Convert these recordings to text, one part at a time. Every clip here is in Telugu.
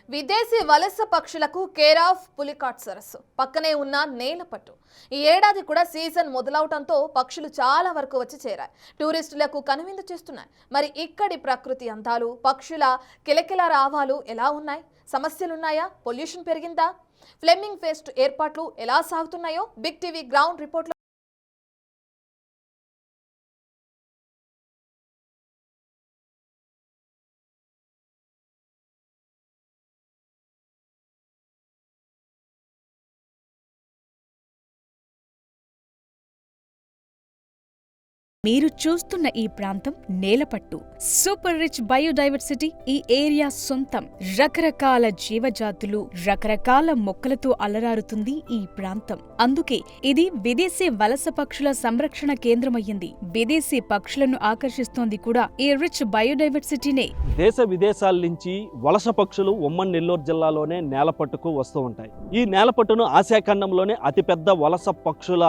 విదేశీ వలస పక్షులకు కేర్ ఆఫ్ పులికాట్ సరస్సు పక్కనే ఉన్న నేలపట్టు. ఈ ఏడాది కూడా సీజన్ మొదలవటంతో పక్షులు చాలా వరకు వచ్చి చేరాయి. టూరిస్టులకు కనువిందు చేస్తున్నాయి. మరి ఇక్కడి ప్రకృతి అందాలు, పక్షుల కిలకిల రావాలు ఎలా ఉన్నాయి? సమస్యలున్నాయా? పొల్యూషన్ పెరిగిందా? ఫ్లెమింగ్ ఫెస్ట్ ఏర్పాట్లు ఎలా సాగుతున్నాయో బిగ్ టీవీ గ్రౌండ్ రిపోర్ట్ మీరు చూస్తున్న ఈ ప్రాంతం నేలపట్టు. సూపర్ రిచ్ బయోడైవర్సిటీ ఈ ఏరియా సొంతం. రకరకాల జీవజాతులు, రకరకాల మొక్కలతో అలరారుతుంది ఈ ప్రాంతం. అందుకే ఇది విదేశీ వలస పక్షుల సంరక్షణ కేంద్రమయ్యింది. విదేశీ పక్షులను ఆకర్షిస్తోంది కూడా ఈ రిచ్ బయోడైవర్సిటీనే. దేశ విదేశాల నుంచి వలస పక్షులు ఉమ్మడి నెల్లూరు జిల్లాలోనే నేలపట్టుకు వస్తూ ఉంటాయి. ఈ నేలపట్టును ఆసియా ఖండంలోనే అతిపెద్ద వలస పక్షుల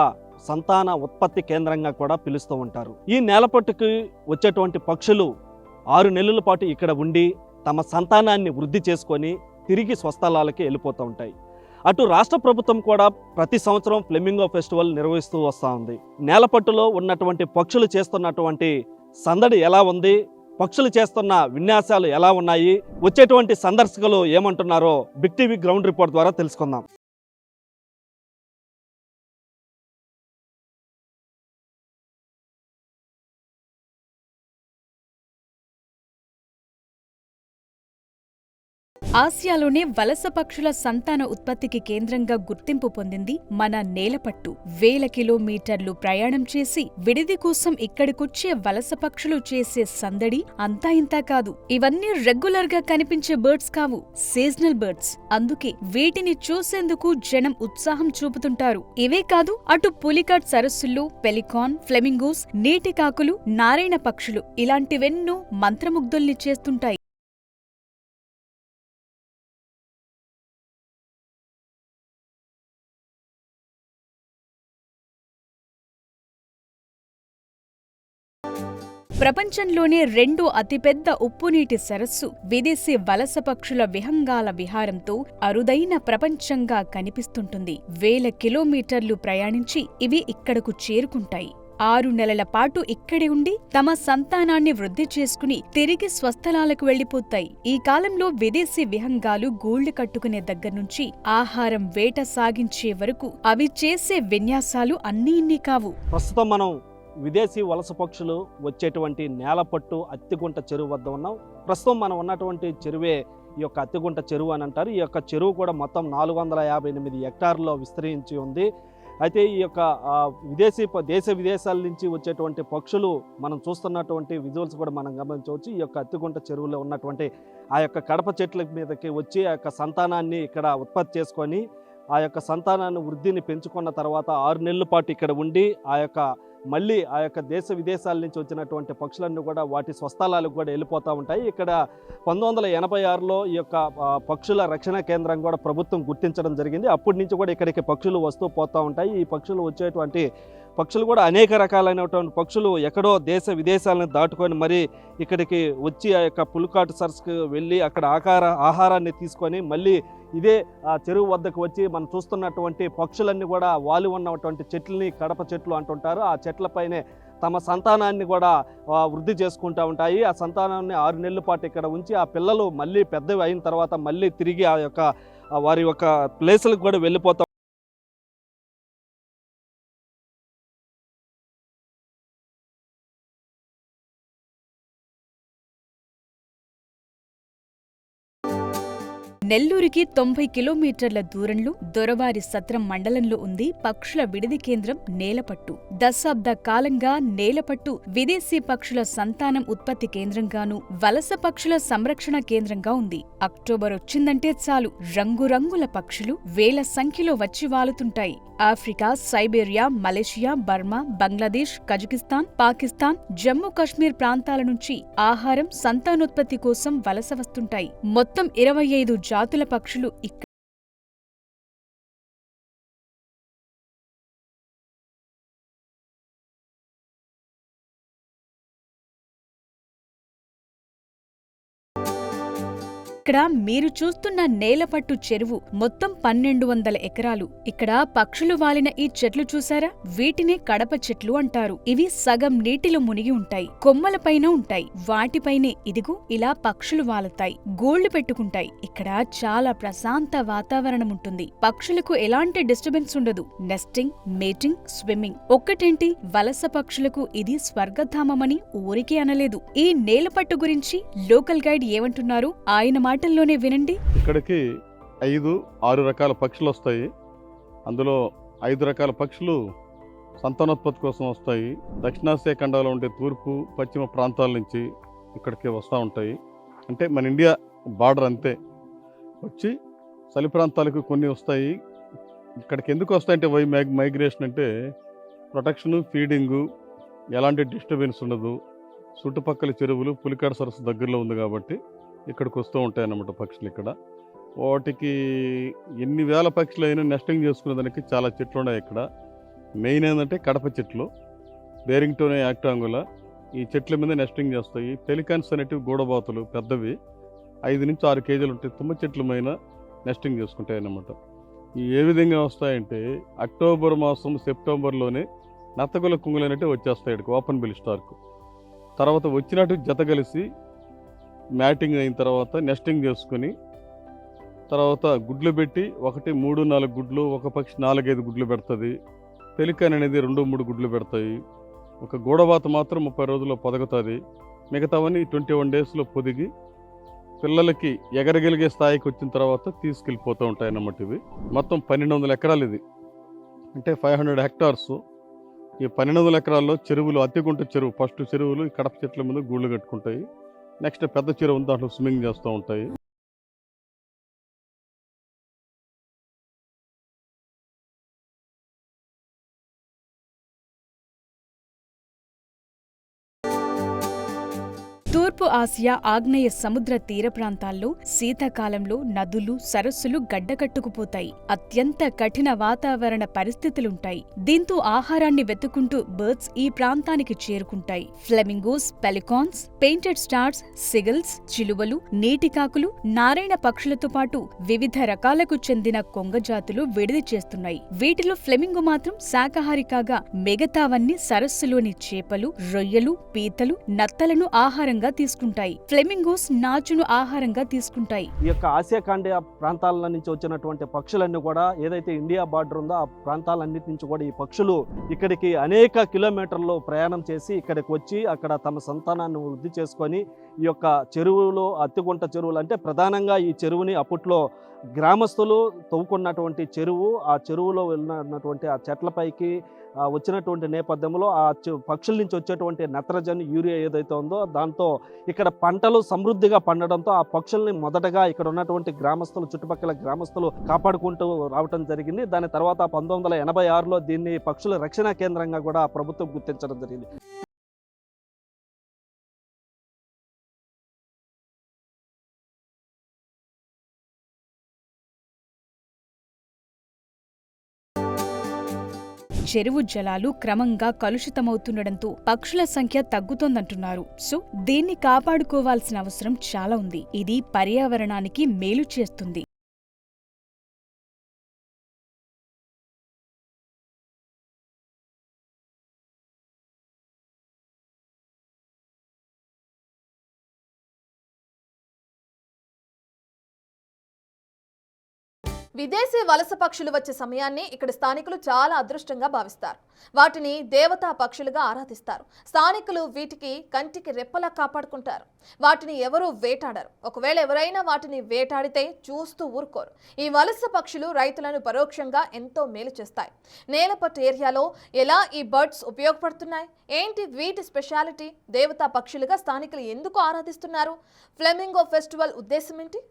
సంతాన ఉత్పత్తి కేంద్రంగా కూడా పిలుస్తూ ఉంటారు. ఈ నేలపట్టుకు వచ్చేటువంటి పక్షులు 6 నెలల పాటు ఇక్కడ ఉండి తమ సంతానాన్ని వృద్ధి చేసుకొని తిరిగి స్వస్థలాలకి వెళ్ళిపోతూ ఉంటాయి. అటు రాష్ట్ర ప్రభుత్వం కూడా ప్రతి సంవత్సరం ఫ్లెమింగో ఫెస్టివల్ నిర్వహిస్తూ వస్తూ ఉంది. నేలపట్టులో ఉన్నటువంటి పక్షులు చేస్తున్నటువంటి సందడి ఎలా ఉంది, పక్షులు చేస్తున్న విన్యాసాలు ఎలా ఉన్నాయి, వచ్చేటువంటి సందర్శకులు ఏమంటున్నారో బిగ్ టీవీ గ్రౌండ్ రిపోర్ట్ ద్వారా తెలుసుకుందాం. ఆసియాలోనే వలస పక్షుల సంతాన ఉత్పత్తికి కేంద్రంగా గుర్తింపు పొందింది మన నేలపట్టు. వేల కిలోమీటర్లు ప్రయాణం చేసి విడిది కోసం ఇక్కడికొచ్చే వలస పక్షులు చేసే సందడి అంతా ఇంతా కాదు. ఇవన్నీ రెగ్యులర్ గా కనిపించే బర్డ్స్ కావు, సీజనల్ బర్డ్స్. అందుకే వీటిని చూసేందుకు జనం ఉత్సాహం చూపుతుంటారు. ఇవే కాదు, అటు పులికాట్ సరస్సుల్లో పెలికాన్, ఫ్లెమింగోస్, నీటి కాకులు, నారాయణ పక్షులు ఇలాంటివెన్నో మంత్రముగ్ధుల్ని చేస్తుంటాయి. ప్రపంచంలోనే 2వ అతిపెద్ద ఉప్పునీటి సరస్సు విదేశీ వలస పక్షుల విహంగాల విహారంతో అరుదైన ప్రపంచంగా కనిపిస్తుంటుంది. వేల కిలోమీటర్లు ప్రయాణించి ఇవి ఇక్కడకు చేరుకుంటాయి. 6 నెలల పాటు ఇక్కడే ఉండి తమ సంతానాన్ని వృద్ధి చేసుకుని తిరిగి స్వస్థలాలకు వెళ్లిపోతాయి. ఈ కాలంలో విదేశీ విహంగాలు గూళ్లు కట్టుకునే దగ్గర్నుంచి ఆహారం వేట సాగించే వరకు అవి చేసే విన్యాసాలు అన్నీ ఇన్ని కావు. ప్రస్తుతం మనం విదేశీ వలస పక్షులు వచ్చేటువంటి నేలపట్టు అత్తిగుంట చెరువు వద్ద ఉన్నాం. ప్రస్తుతం మనం ఉన్నటువంటి చెరువే ఈ యొక్క అత్తిగుంట చెరువు అని అంటారు. ఈ యొక్క చెరువు కూడా మొత్తం 458 హెక్టార్లలో విస్తరించి ఉంది. అయితే ఈ యొక్క దేశ విదేశాల నుంచి వచ్చేటువంటి పక్షులు మనం చూస్తున్నటువంటి విజువల్స్ కూడా మనం గమనించవచ్చు. ఈ యొక్క అత్తిగుంట చెరువులో ఉన్నటువంటి ఆ యొక్క కడప చెట్ల మీదకి వచ్చి ఆ యొక్క సంతానాన్ని ఇక్కడ ఉత్పత్తి చేసుకొని ఆ యొక్క సంతానాన్ని వృద్ధిని పెంచుకున్న తర్వాత 6 నెలల పాటు ఇక్కడ ఉండి మళ్ళీ ఆ యొక్క దేశ విదేశాల నుంచి వచ్చినటువంటి పక్షులన్నీ కూడా వాటి స్వస్థలాలకు కూడా వెళ్ళిపోతూ ఉంటాయి. ఇక్కడ 1986లో ఈ యొక్క పక్షుల రక్షణ కేంద్రం కూడా ప్రభుత్వం గుర్తించడం జరిగింది. అప్పటి నుంచి కూడా ఇక్కడికి పక్షులు వస్తూ పోతూ ఉంటాయి. ఈ పక్షులు వచ్చేటువంటి పక్షులు కూడా అనేక రకాలైనటువంటి పక్షులు ఎక్కడో దేశ విదేశాలను దాటుకొని మరి ఇక్కడికి వచ్చి ఆ యొక్క పులికాట్ సరస్సుకు వెళ్ళి అక్కడ ఆహారాన్ని తీసుకొని మళ్ళీ ఇదే ఆ చెరువు వద్దకు వచ్చి మనం చూస్తున్నటువంటి పక్షులన్నీ కూడా వాలి ఉన్నటువంటి చెట్లని కడప చెట్లు అంటుంటారు. ఆ చెట్లపైనే తమ సంతానాన్ని కూడా వృద్ధి చేసుకుంటూ ఉంటాయి. ఆ సంతానాన్ని 6 నెలల పాటు ఇక్కడ ఉంచి ఆ పిల్లలు మళ్ళీ పెద్దవి అయిన తర్వాత మళ్ళీ తిరిగి ఆ యొక్క వారి యొక్క ప్లేసులకు కూడా వెళ్ళిపోతాం. నెల్లూరుకి 90 కిలోమీటర్ల దూరంలో దొరవారి సత్రం మండలంలో ఉంది పక్షుల విడిది కేంద్రం నేలపట్టు. దశాబ్ద కాలంగా నేలపట్టు విదేశీ పక్షుల సంతానం ఉత్పత్తి కేంద్రంగాను, వలస పక్షుల సంరక్షణ కేంద్రంగా ఉంది. అక్టోబర్ వచ్చిందంటే చాలు రంగురంగుల పక్షులు వేల సంఖ్యలో వచ్చి వాలుతుంటాయి. Africa, Siberia, Malaysia, Burma, Bangladesh, Kazakhstan, Pakistan, Jammu Kashmir ప్రాంతాల నుంచి ఆహారం, సంతానోత్పత్తి కోసం వలస వస్తుంటాయి. మొత్తం 25 జాతుల పక్షులు ఇక్కడ ఇక్కడ మీరు చూస్తున్న నేలపట్టు చెరువు మొత్తం 1200 ఎకరాలు. ఇక్కడ పక్షులు వాలిన ఈ చెట్లు చూసారా? వీటినే కడప చెట్లు అంటారు. ఇవి సగం నీటిలో మునిగి ఉంటాయి, కొమ్మలపైన ఉంటాయి. వాటిపైనే ఇదిగో ఇలా పక్షులు వాలుతాయి, గూళ్లు పెట్టుకుంటాయి. ఇక్కడ చాలా ప్రశాంత వాతావరణం ఉంటుంది. పక్షులకు ఎలాంటి డిస్టర్బెన్స్ ఉండదు. Nesting, mating, swimming. ఒక్కటేంటి, వలస పక్షులకు ఇది స్వర్గధామమని ఊరికే అనలేదు. ఈ నేలపట్టు గురించి లోకల్ గైడ్ ఏమంటున్నారు ఆయన మాటల్లోనే వినండి. ఇక్కడికి 5-6 రకాల పక్షులు వస్తాయి. అందులో 5 రకాల పక్షులు సంతానోత్పత్తి కోసం వస్తాయి. దక్షిణాసియా ఖండాలో ఉండే తూర్పు పశ్చిమ ప్రాంతాల నుంచి ఇక్కడికి వస్తూ ఉంటాయి. అంటే మన ఇండియా బార్డర్ అంతే వచ్చి చలి ప్రాంతాలకు కొన్ని వస్తాయి. ఇక్కడికి ఎందుకు వస్తాయంటే మైగ్రేషన్ అంటే ప్రొటెక్షను, ఫీడింగు, ఎలాంటి డిస్టర్బెన్స్ ఉండదు. చుట్టుపక్కల చెరువులు, పులికాడ సరస్సు దగ్గరలో ఉంది కాబట్టి ఇక్కడికి వస్తూ ఉంటాయి అన్నమాట పక్షులు. ఇక్కడ వాటికి ఎన్ని వేల పక్షులు అయినా నెస్టింగ్ చేసుకునేదానికి చాలా చెట్లు ఉన్నాయి. ఇక్కడ మెయిన్ ఏంటంటే కడప చెట్లు, బేరింగ్టోనే యాక్టాంగులా, ఈ చెట్ల మీద నెస్టింగ్ చేస్తాయి. పెలికాన్స్ అనేటివి గూడబాతులు పెద్దవి, 5-6 కేజీలు ఉంటాయి. తుమ్మ చెట్ల మీద నెస్టింగ్ చేసుకుంటాయి అన్నమాట. ఇవి ఏ విధంగా వస్తాయంటే అక్టోబర్ మాసం, సెప్టెంబర్లోనే నత్తగుల కుంగులు అనేవి వచ్చేస్తాయి ఇక్కడికి, ఓపెన్ బిల్ స్టార్కు. తర్వాత వచ్చినట్టు జత కలిసి మ్యాటింగ్ అయిన తర్వాత నెస్టింగ్ చేసుకుని తర్వాత గుడ్లు పెట్టి 1, 3, 4 గుడ్లు, ఒక పక్షి 4-5 గుడ్లు పెడుతుంది. పెలికాన్ అనేది 2-3 గుడ్లు పెడతాయి. ఒక గూడబాత మాత్రం 30 రోజుల్లో పొదగుతుంది. మిగతావన్నీ 21 డేస్లో పొదిగి పిల్లలకి ఎగరగలిగే స్థాయికి వచ్చిన తర్వాత తీసుకెళ్ళిపోతూ ఉంటాయి అన్నమాట. ఇవి మొత్తం 1200 ఎకరాలు. ఇది అంటే 500 హెక్టార్స్. ఈ 1200 ఎకరాల్లో చెరువులు, అత్తిగుంట చెరువు ఫస్ట్ చెరువులు ఈ కడప చెట్ల మీద గూళ్ళు కట్టుకుంటాయి. నెక్స్ట్ పెద్ద చెరువు ఉంది, దాంట్లో స్విమ్మింగ్ చేస్తూ ఉంటాయి. తూర్పు ఆసియా, ఆగ్నేయ సముద్ర తీర ప్రాంతాల్లో శీతాకాలంలో నదులు, సరస్సులు గడ్డకట్టుకుపోతాయి. అత్యంత కఠిన వాతావరణ పరిస్థితులుంటాయి. దీంతో ఆహారాన్ని వెతుక్కుంటూ బర్డ్స్ ఈ ప్రాంతానికి చేరుకుంటాయి. Flamingos, pelicans, painted storks, seagulls, చిలువలు, నీటికాకులు, నారాయణ పక్షులతో పాటు వివిధ రకాలకు చెందిన కొంగజాతులు విడిది చేస్తున్నాయి. వీటిలో ఫ్లెమింగో మాత్రం శాకాహారి కాగా మిగతావన్నీ సరస్సులోని చేపలు, రొయ్యలు, పీతలు, నత్తలను ఆహారంగా తీసుకుంటాయి. ఫ్లెమింగోస్ నాచును ఆహారంగా తీసుకుంటాయి. ఈ యొక్క ఆసియా ఖండ ప్రాంతాల నుంచి వచ్చినటువంటి పక్షులన్నీ కూడా ఏదైతే ఇండియా బార్డర్ ఉందో ఆ ప్రాంతాలన్నిటి నుంచి కూడా ఈ పక్షులు ఇక్కడికి అనేక కిలోమీటర్లు ప్రయాణం చేసి ఇక్కడికి వచ్చి అక్కడ తమ సంతానాన్ని వృద్ధి చేసుకొని ఈ యొక్క చెరువులో, అత్తిగుంట చెరువులు అంటే ప్రధానంగా ఈ చెరువుని అప్పట్లో గ్రామస్తులు తవ్వుకున్నటువంటి చెరువు, ఆ చెరువులో వెళ్ళినటువంటి ఆ చెట్లపైకి వచ్చినటువంటి నేపథ్యంలో ఆ పక్షుల నుంచి వచ్చేటువంటి నత్రజని, యూరియా ఏదైతే ఉందో దాంతో ఇక్కడ పంటలు సమృద్ధిగా పండడంతో ఆ పక్షుల్ని మొదటగా ఇక్కడ ఉన్నటువంటి గ్రామస్తులు, చుట్టుపక్కల గ్రామస్తులు కాపాడుకుంటూ రావటం జరిగింది. దాని తర్వాత 1986లో దీన్ని పక్షుల రక్షణ కేంద్రంగా కూడా ప్రభుత్వం గుర్తించడం జరిగింది. చెరువు జలాలు క్రమంగా కలుషితమవుతుండటంతో పక్షుల సంఖ్య తగ్గుతోందంటున్నారు. సో దీన్ని కాపాడుకోవాల్సిన అవసరం చాలా ఉంది. ఇది పర్యావరణానికి మేలు చేస్తుంది. విదేశీ వలస పక్షులు వచ్చే సమయాన్ని ఇక్కడ స్థానికులు చాలా అదృష్టంగా భావిస్తారు. వాటిని దేవతా పక్షులుగా ఆరాధిస్తారు. స్థానికులు వీటికి కంటికి రెప్పలా కాపాడుకుంటారు. వాటిని ఎవరూ వేటాడరు. ఒకవేళ ఎవరైనా వాటిని వేటాడితే చూస్తూ ఊరుకోరు. ఈ వలస పక్షులు రైతులను పరోక్షంగా ఎంతో మేలు చేస్తాయి. నేలపట్టు ఏరియాలో ఎలా ఈ బర్డ్స్ ఉపయోగపడుతున్నాయి? ఏంటి వీటి స్పెషాలిటీ? దేవతా పక్షులుగా స్థానికులు ఎందుకు ఆరాధిస్తున్నారు? ఫ్లెమింగో ఫెస్టివల్ ఉద్దేశం ఏంటి?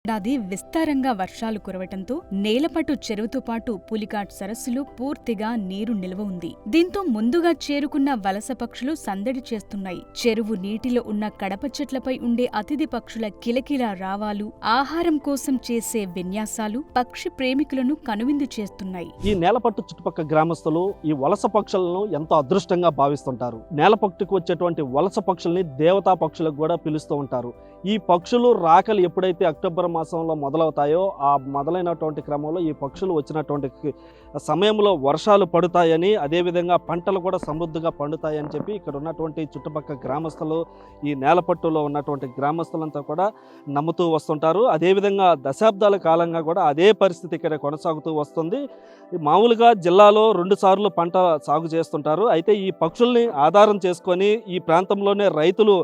ఏడాది విస్తారంగా వర్షాలు కురవటంతో నేలపట్టు చెరువుతో పాటు పులికాట్ సరస్సులో పూర్తిగా నీరు నిల్వ ఉంది. దీంతో ముందుగా చేరుకున్న వలస పక్షులు సందడి చేస్తున్నాయి. చెరువు నీటిలో ఉన్న కడప చెట్లపై ఉండే అతిథి పక్షుల కిలకిలా రావాలు, ఆహారం కోసం చేసే విన్యాసాలు పక్షి ప్రేమికులను కనువిందు చేస్తున్నాయి. ఈ నేలపట్టు చుట్టుపక్కల గ్రామస్తులు ఈ వలస పక్షులను ఎంతో అదృష్టంగా భావిస్తుంటారు. నేలపట్టుకు వచ్చేటువంటి వలస పక్షుల్ని దేవతా పక్షులకు కూడా పిలుస్తూ ఉంటారు. ఈ పక్షులు రాకలు ఎప్పుడైతే అక్టోబర్ మాసంలో మొదలవుతాయో ఆ మొదలైనటువంటి క్రమంలో ఈ పక్షులు వచ్చినటువంటి సమయంలో వర్షాలు పడుతాయని, అదేవిధంగా పంటలు కూడా సమృద్ధిగా పండుతాయని చెప్పి ఇక్కడ ఉన్నటువంటి చుట్టుపక్కల గ్రామస్తులు, ఈ నేలపట్టులో ఉన్నటువంటి గ్రామస్తులంతా కూడా నమ్ముతూ వస్తుంటారు. అదేవిధంగా దశాబ్దాల కాలంగా కూడా అదే పరిస్థితి ఇక్కడ కొనసాగుతూ వస్తుంది. మామూలుగా జిల్లాలో 2 సార్లు పంట సాగు చేస్తుంటారు. అయితే ఈ పక్షుల్ని ఆధారం చేసుకొని ఈ ప్రాంతంలోనే రైతులు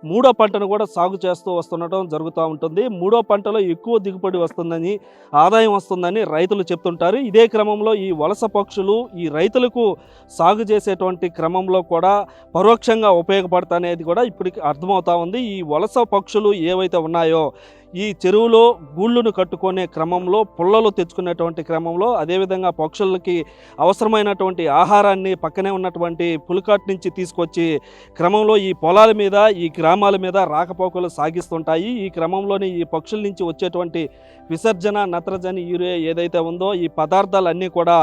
3వ పంటను కూడా సాగు చేస్తూ వస్తుండటం జరుగుతూ ఉంటుంది. 3వ పంటలో ఎక్కువ దిగుబడి వస్తుందని, ఆదాయం వస్తుందని రైతులు చెప్తుంటారు. ఇదే క్రమంలో ఈ వలస పక్షులు ఈ రైతులకు సాగు చేసేటువంటి క్రమంలో కూడా పరోక్షంగా ఉపయోగపడతానేది కూడా ఇప్పటికి అర్థమవుతా ఉంది. ఈ వలస పక్షులు ఏవైతే ఉన్నాయో ఈ చెరువులో గూళ్ళను కట్టుకునే క్రమంలో, పుల్లలు తెచ్చుకునేటువంటి క్రమంలో, అదేవిధంగా పక్షులకి అవసరమైనటువంటి ఆహారాన్ని పక్కనే ఉన్నటువంటి పులికాట్ నుంచి తీసుకొచ్చి క్రమంలో ఈ పొలాల మీద, ఈ గ్రామాల మీద రాకపోకలు సాగిస్తుంటాయి. ఈ క్రమంలోనే ఈ పక్షుల నుంచి వచ్చేటువంటి విసర్జన, నత్రజని, యూరియా ఏదైతే ఉందో ఈ పదార్థాలన్నీ కూడా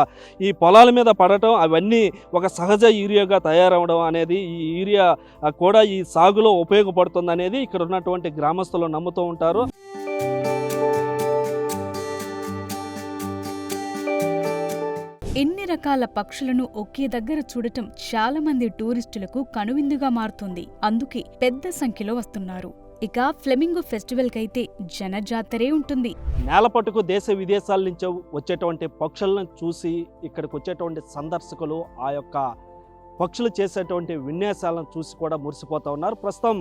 ఈ పొలాల మీద పడటం, అవన్నీ ఒక సహజ యూరియాగా తయారవడం అనేది, ఈ యూరియా కూడా ఈ సాగులో ఉపయోగపడుతుంది అనేది ఇక్కడ ఉన్నటువంటి గ్రామస్తులు నమ్ముతూ ఉంటారు. ఎన్ని రకాల పక్షులను ఒకే దగ్గర చూడటం చాలా మంది టూరిస్టులకు కనువిందుగా మారుతుంది. అందుకే పెద్ద సంఖ్యలో వస్తున్నారు. ఇక ఫ్లెమింగో ఫెస్టివల్ కైతే జనజాతరే ఉంటుంది. నేలపట్టుకు దేశ విదేశాల నుంచి వచ్చేటువంటి పక్షులను చూసి ఇక్కడికి వచ్చేటువంటి సందర్శకులు ఆ యొక్క పక్షులు చేసేటువంటి విన్యాసాలను చూసి కూడా మురిసిపోతూ ఉన్నారు. ప్రస్తుతం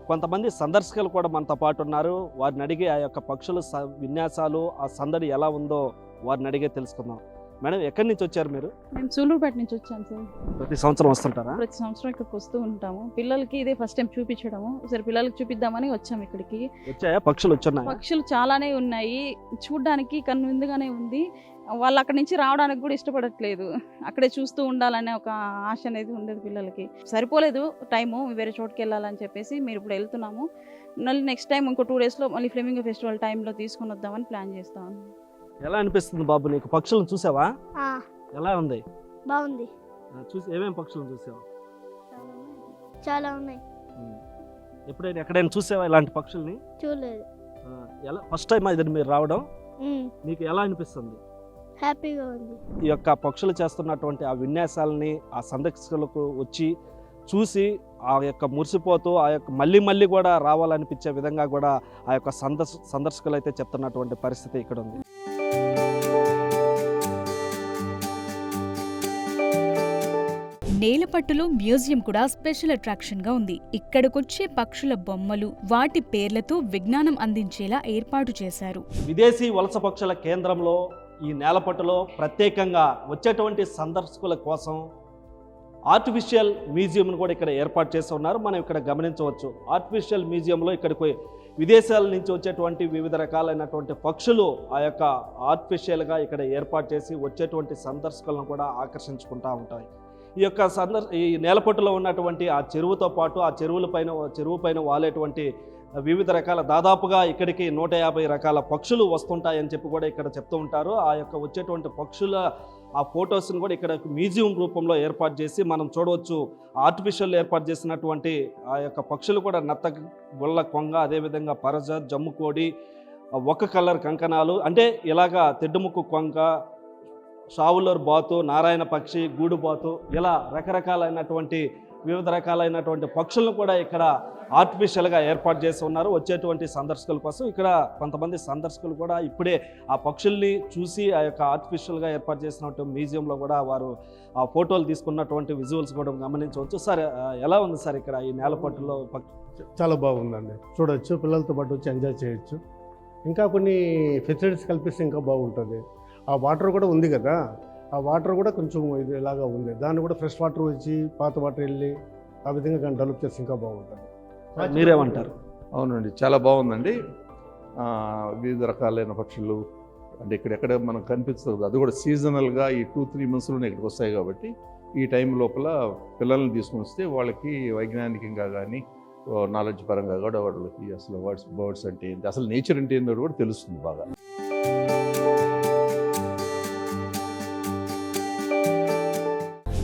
కొంతమంది సందర్శకులు కూడా మనతో పాటు ఉన్నారు. వారిని అడిగి ఆ యొక్క పక్షుల విన్యాసాలు, ఆ సందడి ఎలా ఉందో వారిని అడిగే తెలుసుకుందాం. మేడం, ఎక్కడి నుంచి వచ్చారు మీరు? మేము సూలూరుపేట నుంచి వచ్చాము సార్. ప్రతి సంవత్సరం వస్తుంటారా? ప్రతి సంవత్సరం ఇక్కడికి వస్తూ ఉంటాము. పిల్లలకి ఇదే ఫస్ట్ టైం చూపించడము. సరే పిల్లలకి చూపిద్దామని వచ్చాము ఇక్కడికి. వచ్చాయా పక్షులు? వచ్చున్నాయి. పక్షులు చాలానే ఉన్నాయి, చూడడానికి కన్నువిందుగానే ఉంది. వాళ్ళు అక్కడి నుంచి రావడానికి కూడా ఇష్టపడట్లేదు. అక్కడే చూస్తూ ఉండాలనే ఒక ఆశ అనేది ఉండేది పిల్లలకి. సరిపోలేదు టైము, వేరే చోటుకి వెళ్ళాలని చెప్పేసి మీరు ఇప్పుడు వెళ్తున్నాము. మళ్ళీ నెక్స్ట్ టైం ఇంకో 2 డేస్లో మళ్ళీ ఫ్లెమింగో ఫెస్టివల్ టైంలో తీసుకుని వద్దామని ప్లాన్ చేస్తాము. ఎలా అనిపిస్తుంది బాబు నీకు? పక్షులను చూసావా? ఎలా ఉంది? బాగుంది. చూసి ఏమేమి పక్షులను చూసావా? చాలా ఉన్నాయి. ఎప్పుడైనా ఎక్కడైనా చూసావా ఇలాంటి పక్షుల్ని? చూడలేదు. ఎలా ఫస్ట్ టైం ఇది మీరు రావడం? మీకు ఎలా అనిపిస్తుంది? హ్యాపీగా ఉంది. ఈ యొక్క పక్షులు చేస్తున్నటువంటి ఆ విన్యాసాలని ఆ సందర్శకులకు వచ్చి చూసి ఆ యొక్క మురిసిపోతూ ఆ యొక్క మళ్ళీ కూడా రావాలనిపించే విధంగా కూడా ఆ యొక్క సందర్శకులు అయితే చెప్తున్నటువంటి పరిస్థితి ఇక్కడ ఉంది. నేలపట్టులో మ్యూజియం కూడా స్పెషల్ అట్రాక్షన్ గా ఉంది. ఇక్కడికొచ్చే పక్షుల బొమ్మలు, వాటి పేర్లతో విజ్ఞానం అందించేలా ఏర్పాటు చేశారు. విదేశీ వలస పక్షుల కేంద్రంలో ఈ నేలపట్టులో ప్రత్యేకంగా వచ్చేటువంటి సందర్శకుల కోసం ఆర్టిఫిషియల్ మ్యూజియంను కూడా ఇక్కడ ఏర్పాటు చేసి ఉన్నారు. మనం ఇక్కడ గమనించవచ్చు. ఆర్టిఫిషియల్ మ్యూజియంలో ఇక్కడికి విదేశాల నుంచి వచ్చేటువంటి వివిధ రకాలైనటువంటి పక్షులు ఆ యొక్క ఆర్టిఫిషియల్గా ఇక్కడ ఏర్పాటు చేసి వచ్చేటువంటి సందర్శకులను కూడా ఆకర్షించుకుంటూ ఉంటాయి. ఈ యొక్క ఈ నేలపట్టులో ఉన్నటువంటి ఆ చెరువుతో పాటు ఆ చెరువు పైన వాలేటువంటి వివిధ రకాల దాదాపుగా ఇక్కడికి 150 రకాల పక్షులు వస్తుంటాయని చెప్పి కూడా ఇక్కడ చెప్తూ ఉంటారు. ఆ యొక్క వచ్చేటువంటి పక్షుల ఆ ఫొటోస్ని కూడా ఇక్కడ మ్యూజియం రూపంలో ఏర్పాటు చేసి మనం చూడవచ్చు. ఆర్టిఫిషియల్ ఏర్పాటు చేసినటువంటి ఆ యొక్క పక్షులు కూడా నత్త, గొల్ల కొంగ, అదేవిధంగా పరజ, జమ్ముకోడి, ఒక కలర్ కంకణాలు, అంటే ఇలాగా తెడ్డుముక్కు కొంగ, షావులర్ బాతు, నారాయణ పక్షి, గూడు బాతు, ఇలా రకరకాలైనటువంటి వివిధ రకాలైనటువంటి పక్షులను కూడా ఇక్కడ ఆర్టిఫిషియల్గా ఏర్పాటు చేసి ఉన్నారు వచ్చేటువంటి సందర్శకుల కోసం. ఇక్కడ కొంతమంది సందర్శకులు కూడా ఇప్పుడే ఆ పక్షుల్ని చూసి ఆ యొక్క ఆర్టిఫిషియల్గా ఏర్పాటు చేసినటువంటి మ్యూజియంలో కూడా వారు ఆ ఫోటోలు తీసుకున్నటువంటి విజువల్స్ కూడా గమనించవచ్చు. సార్, ఎలా ఉంది సార్ ఇక్కడ ఈ నేలపట్టులో? చాలా బాగుందండి, చూడొచ్చు, పిల్లలతో పాటు వచ్చి ఎంజాయ్ చేయొచ్చు. ఇంకా కొన్ని ఫెసిలిటీస్ కల్పిస్తే ఇంకా బాగుంటుంది. ఆ వాటర్ కూడా ఉంది కదా, ఆ వాటర్ కూడా కొంచెం ఇది ఇలాగా ఉంది. దాన్ని కూడా ఫ్రెష్ వాటర్ వచ్చి పాత వాటర్ వెళ్ళి ఆ విధంగా కానీ డెవలప్ చేస్తే ఇంకా బాగుంటుంది. మీరేమంటారు? అవునండి, చాలా బాగుందండి. వివిధ రకాలైన పక్షులు అంటే ఇక్కడెక్కడ మనకు కనిపిస్తుంది. అది కూడా సీజనల్గా ఈ 2-3 మంత్స్లోనే ఇక్కడికి వస్తాయి కాబట్టి ఈ టైం లోపల పిల్లల్ని తీసుకుని వస్తే వాళ్ళకి వైజ్ఞానికంగా కానీ నాలెడ్జ్ పరంగా కూడా వాళ్ళకి అసలు బర్డ్స్ అంటే ఏంటి, అసలు నేచర్ అంటే ఏంటో కూడా తెలుస్తుంది బాగా.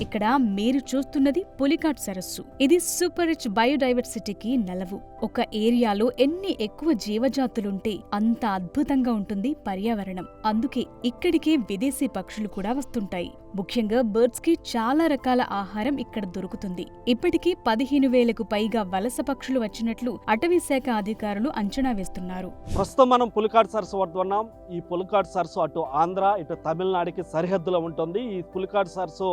ఇక్కడ మీరు చూస్తున్నది పులికాట్ సరస్సు. ఇది సూపర్ రిచ్ బయోడైవర్సిటీకి నెలవు. ఒక ఏరియాలో ఎన్ని ఎక్కువ జీవజాతులుంటే అంత అద్భుతంగా ఉంటుంది పర్యావరణం. అందుకే ఇక్కడికి విదేశీ పక్షులు కూడా వస్తుంటాయి. ముఖ్యంగా బర్డ్స్ కి చాలా రకాల ఆహారం ఇక్కడ దొరుకుతుంది. ఇప్పటికీ 15,000కు పైగా వలస పక్షులు వచ్చినట్లు అటవీ శాఖ అధికారులు అంచనా వేస్తున్నారు. ప్రస్తుతం మనం పులికాట్ సరస్సు వద్ద ఉన్నాం. ఈ పులికాట్ సరస్సు అటు ఆంధ్ర ఇటు తమిళనాడుకి సరిహద్దులో ఉంటుంది. ఈ పులికాట్ సరస్సు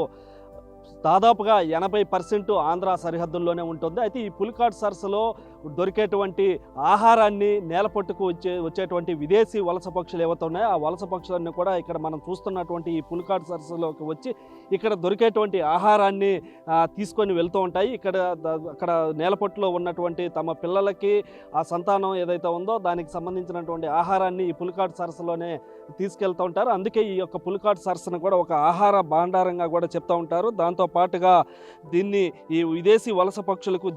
దాదాపుగా 80% ఆంధ్ర సరిహద్దుల్లోనే ఉంటుంది. అయితే ఈ పులికాట్ సరస్సులో దొరికేటువంటి ఆహారాన్ని నేలపట్టుకు వచ్చేటువంటి విదేశీ వలస పక్షులు ఏవైతే ఉన్నాయో ఆ వలస పక్షులన్నీ కూడా ఇక్కడ మనం చూస్తున్నటువంటి ఈ పులికాట్ సరస్సులోకి వచ్చి ఇక్కడ దొరికేటువంటి ఆహారాన్ని తీసుకొని వెళ్తూ ఉంటాయి. అక్కడ నేలపట్టులో ఉన్నటువంటి తమ పిల్లలకి ఆ సంతానం ఏదైతే ఉందో దానికి సంబంధించినటువంటి ఆహారాన్ని ఈ పులికాట్ సరస్సులోనే తీసుకెళ్తూ ఉంటారు. అందుకే ఈ యొక్క పులికాట్ సరస్సును కూడా ఒక ఆహార భాండారంగా కూడా చెప్తూ ఉంటారు. దాంతో పాటుగా దీన్ని ఈ విదేశీ వలస పక్షులకు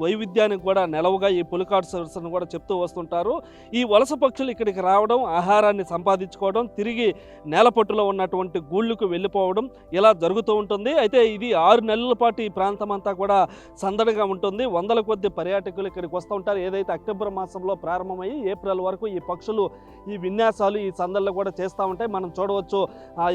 వైవిధ్యానికి కూడా నెలవుగా ఈ పులికాట్ సరస్సును కూడా చెప్తూ వస్తుంటారు. ఈ వలస పక్షులు ఇక్కడికి రావడం, ఆహారాన్ని సంపాదించుకోవడం, తిరిగి నేలపట్టులో ఉన్నటువంటి గూళ్ళకు వెళ్ళిపోవడం ఇలా జరుగుతూ ఉంటుంది. అయితే ఇది 6 నెలల పాటు ఈ ప్రాంతం అంతా కూడా సందడిగా ఉంటుంది. వందల కొద్ది పర్యాటకులు ఇక్కడికి వస్తూ ఉంటారు. ఏదైతే అక్టోబర్ మాసంలో ప్రారంభమయ్యి ఏప్రిల్ వరకు ఈ పక్షులు ఈ విన్యాసాలు ఈ సందళ్ళు కూడా చేస్తూ ఉంటాయి. మనం చూడవచ్చు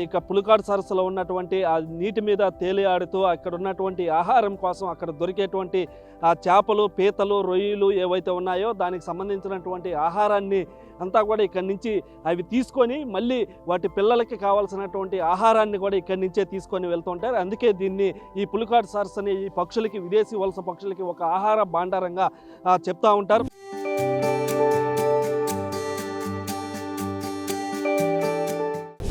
ఇక పులికాట్ సరస్సులో ఉన్నటువంటి ఆ నీటి మీద తేలియాడుతూ అక్కడ ఉన్నటువంటి ఆహారం కోసం అక్కడ దొరికేటువంటి ఆ చేపలు, పీతలు, రొయ్యలు ఏవైతే ఉన్నాయో దానికి సంబంధించినటువంటి ఆహారాన్ని అంతా కూడా ఇక్కడి నుంచి అవి తీసుకొని మళ్ళీ వాటి పిల్లలకి కావాల్సినటువంటి ఆహారాన్ని కూడా ఇక్కడి నుంచే తీసుకొని వెళ్తుంటారు. అందుకే దీన్ని ఈ పులికాట్ సరస్సుని ఈ పక్షులకి, విదేశీ వలస పక్షులకి ఒక ఆహార భాండారంగా చెప్తా ఉంటారు.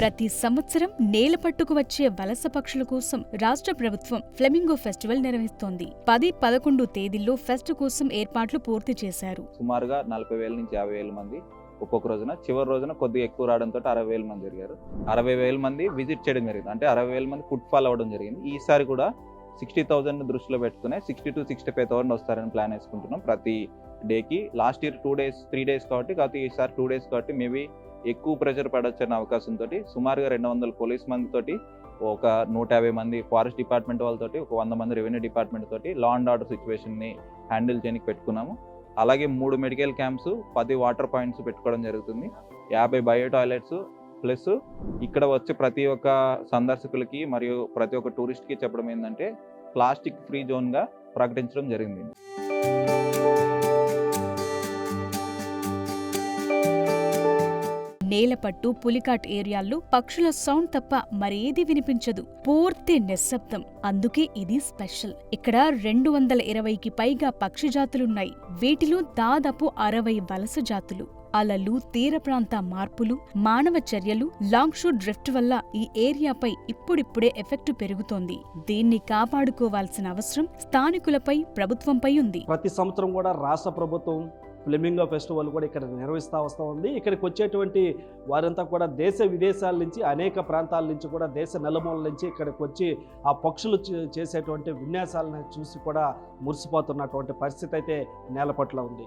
ప్రతి సంవత్సరం నేలపట్టుకు వచ్చే వలస పక్షుల కోసం రాష్ట్ర ప్రభుత్వం ఫ్లెమింగో ఫెస్టివల్ నిర్వహిస్తోంది. 10-11 తేదీల్లో ఫెస్ట్ కోసం ఏర్పాట్లు పూర్తి చేశారు. సుమారుగా 40,000 నుంచి 50,000 మంది ఒక్కొక్క రోజున, చివరి రోజున కొద్దిగా ఎక్కువ రావడంతో 60,000 మంది జరిగారు. 60,000 మంది విజిట్ చేయడం జరిగింది. అంటే 60,000 మంది ఫుట్ ఫాల్ అవ్వడం జరిగింది. ఈసారి కూడా 60,000 దృష్టిలో పెట్టుకునే 60,000-65,000 వస్తారని ప్లాన్ వేసుకుంటున్నాం ప్రతి డేకి. లాస్ట్ ఇయర్ 3 డేస్ కాబట్టి ఈసారి 2 డేస్ కాబట్టి మేబీ ఎక్కువ ప్రెషర్ పడొచ్చు అనే అవకాశంతో సుమారుగా 200 పోలీస్ మందితోటి, ఒక 150 మంది ఫారెస్ట్ డిపార్ట్మెంట్ వాళ్ళతోటి, ఒక 100 మంది రెవెన్యూ డిపార్ట్మెంట్ తోటి లా అండ్ ఆర్డర్ సిచ్యువేషన్ని హ్యాండిల్ చేయడానికి పెట్టుకున్నాము. అలాగే 3 మెడికల్ క్యాంప్స్, 10 వాటర్ పాయింట్స్ పెట్టుకోవడం జరుగుతుంది. 50 బయో టాయిలెట్స్ ప్లస్ ఇక్కడ వచ్చే ప్రతి ఒక్క సందర్శకులకి మరియు ప్రతి ఒక్క టూరిస్ట్కి చెప్పడం ఏంటంటే ప్లాస్టిక్ ఫ్రీ జోన్గా ప్రకటించడం జరిగింది. నేలపట్టు, పులికాట్ ఏరియాల్లో పక్షుల సౌండ్ తప్ప మరేది వినిపించదు. పూర్తి నిశ్శబ్దం. అందుకే ఇది స్పెషల్. ఇక్కడ 220కి పైగా పక్షి జాతులున్నాయి. వీటిలో దాదాపు 60 వలస జాతులు. అలలు, తీర ప్రాంత మార్పులు, మానవ చర్యలు, లాంగ్ షూర్ డ్రిఫ్ట్ వల్ల ఈ ఏరియాపై ఇప్పుడిప్పుడే ఎఫెక్ట్ పెరుగుతోంది. దీన్ని కాపాడుకోవాల్సిన అవసరం స్థానికులపై, ప్రభుత్వంపై ఉంది. ప్రతి సంవత్సరం కూడా రాష్ట్ర ప్రభుత్వం ఫ్లెమింగో ఫెస్టివల్ కూడా ఇక్కడ నిర్వహిస్తూ వస్తూ ఉంది. ఇక్కడికి వచ్చేటువంటి వారంతా కూడా దేశ విదేశాల నుంచి, అనేక ప్రాంతాల నుంచి కూడా, దేశ నలుమూలల నుంచి ఇక్కడికి వచ్చి ఆ పక్షులు చేసేటువంటి విన్యాసాలను చూసి కూడా మురిసిపోతున్నటువంటి పరిస్థితి అయితే నేలపట్ల ఉంది.